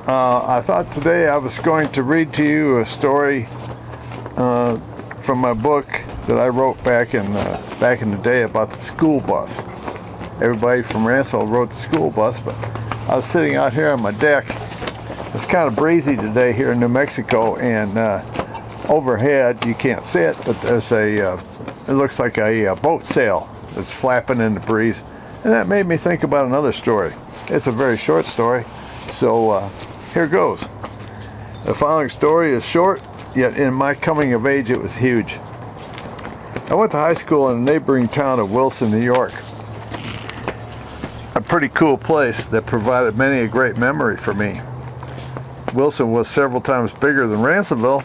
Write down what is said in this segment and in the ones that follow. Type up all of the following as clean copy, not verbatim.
I thought today I was going to read to you a story from my book that I wrote back in the day about the school bus. Everybody from Ransomville wrote the school bus, but I was sitting out here on my deck. It's kind of breezy today here in New Mexico, and overhead you can't see it, but there's it looks like a boat sail that's flapping in the breeze, and that made me think about another story. It's a very short story, so here goes. The following story is short, yet in my coming of age it was huge. I went to high school in the neighboring town of Wilson, New York. A pretty cool place that provided many a great memory for me. Wilson was several times bigger than Ransomville,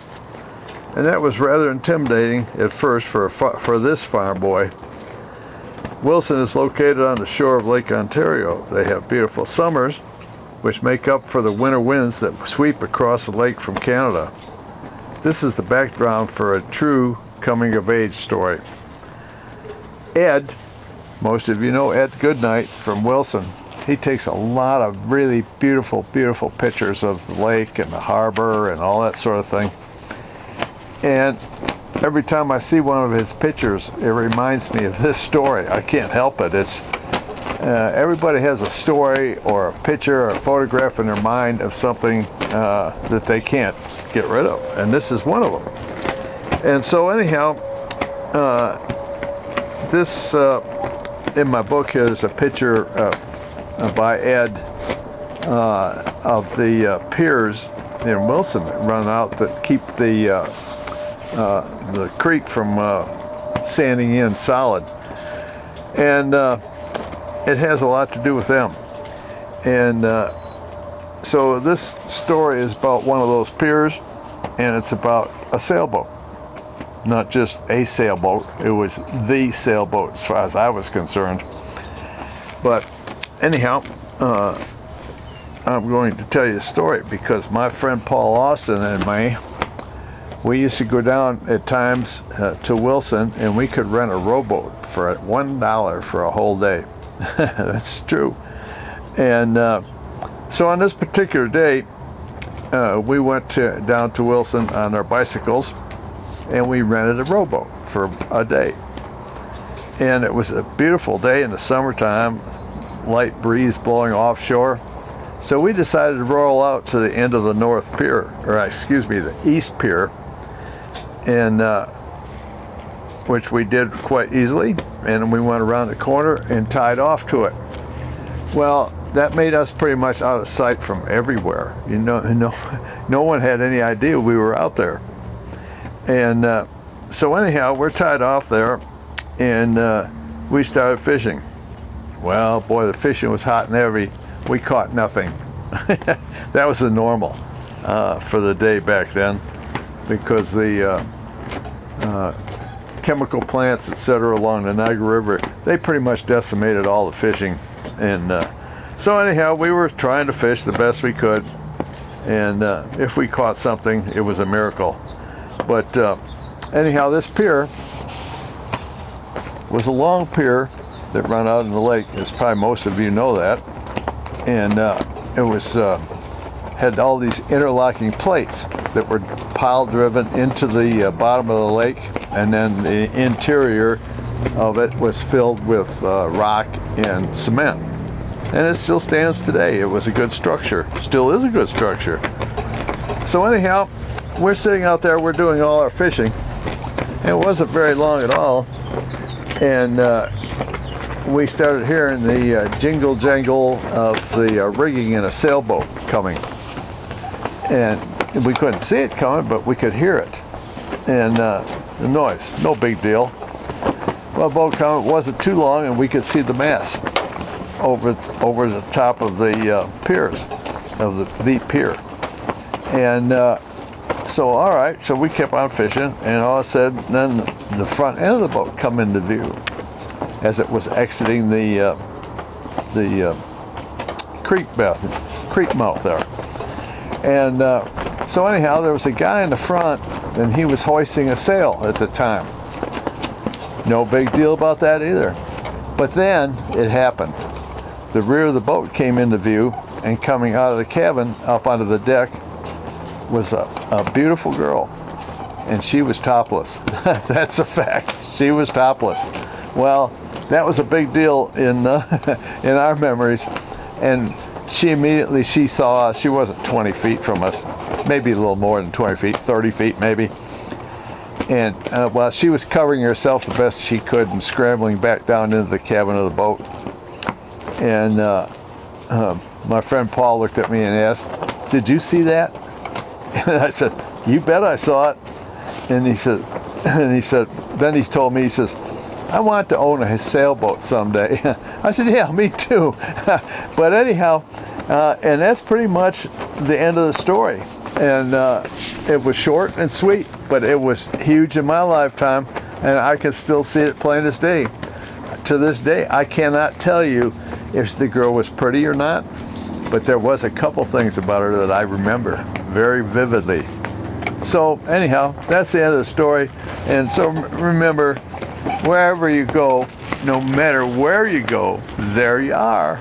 and that was rather intimidating at first for this farm boy. Wilson is located on the shore of Lake Ontario. They have beautiful summers, which make up for the winter winds that sweep across the lake from Canada. This is the background for a true coming-of-age story. Ed, most of you know Ed Goodnight from Wilson. He takes a lot of really beautiful, beautiful pictures of the lake and the harbor and all that sort of thing. And every time I see one of his pictures, it reminds me of this story. I can't help it. It's everybody has a story or a picture or a photograph in their mind of something that they can't get rid of, and this is one of them. And so anyhow, this in my book is a picture by Ed of the piers in Wilson that run out that keep the creek from sanding in solid, and it has a lot to do with them. And so this story is about one of those piers, and it's about a sailboat. Not just a sailboat, it was the sailboat as far as I was concerned. But anyhow, I'm going to tell you a story because my friend Paul Austin and me, we used to go down at times to Wilson, and we could rent a rowboat for $1 for a whole day. That's true. And so on this particular day, we went down to Wilson on our bicycles, and we rented a rowboat for a day. And it was a beautiful day in the summertime, light breeze blowing offshore. So we decided to roll out to the end of the north pier, or excuse me, the east pier, and which we did quite easily. And we went around the corner and tied off to it. Well, that made us pretty much out of sight from everywhere. You know, no one had any idea we were out there. And so anyhow, we're tied off there, and we started fishing. Well, boy, the fishing was hot and heavy. We caught nothing. That was the normal for the day back then, because the chemical plants, etc., along the Niagara River, they pretty much decimated all the fishing. And so anyhow, we were trying to fish the best we could, and if we caught something, it was a miracle. But anyhow, this pier was a long pier that ran out in the lake, as probably most of you know that. And it was had all these interlocking plates that were pile driven into the bottom of the lake, and then the interior of it was filled with rock and cement. And it still stands today. It was a good structure, still is a good structure. So anyhow, we're sitting out there, we're doing all our fishing. It wasn't very long at all, and we started hearing the jingle jangle of the rigging in a sailboat coming. And we couldn't see it coming, but we could hear it. And the noise, no big deal. Well, the boat coming, it wasn't too long, and we could see the mast over the top of the piers, of the pier. And so, all right, so we kept on fishing, and all of a sudden, then the front end of the boat come into view as it was exiting the creek mouth there. And so anyhow, there was a guy in the front, and he was hoisting a sail at the time. No big deal about that either. But then it happened. The rear of the boat came into view, and coming out of the cabin up onto the deck was a beautiful girl, and she was topless. That's a fact. She was topless. Well, that was a big deal in in our memories, and she saw us. She wasn't 20 feet from us, maybe a little more than 20 feet, 30 feet maybe. And while she was covering herself the best she could and scrambling back down into the cabin of the boat, and my friend Paul looked at me and asked, "Did you see that?" And I said, "You bet I saw it." And he said, then he told me, he says, "I want to own a sailboat someday." I said, "Yeah, me too." But anyhow, and that's pretty much the end of the story. And it was short and sweet, but it was huge in my lifetime, and I can still see it plain as day. To this day, I cannot tell you if the girl was pretty or not, but there was a couple things about her that I remember very vividly. So anyhow, that's the end of the story. And so remember, wherever you go, no matter where you go, there you are.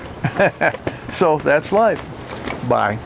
So that's life. Bye.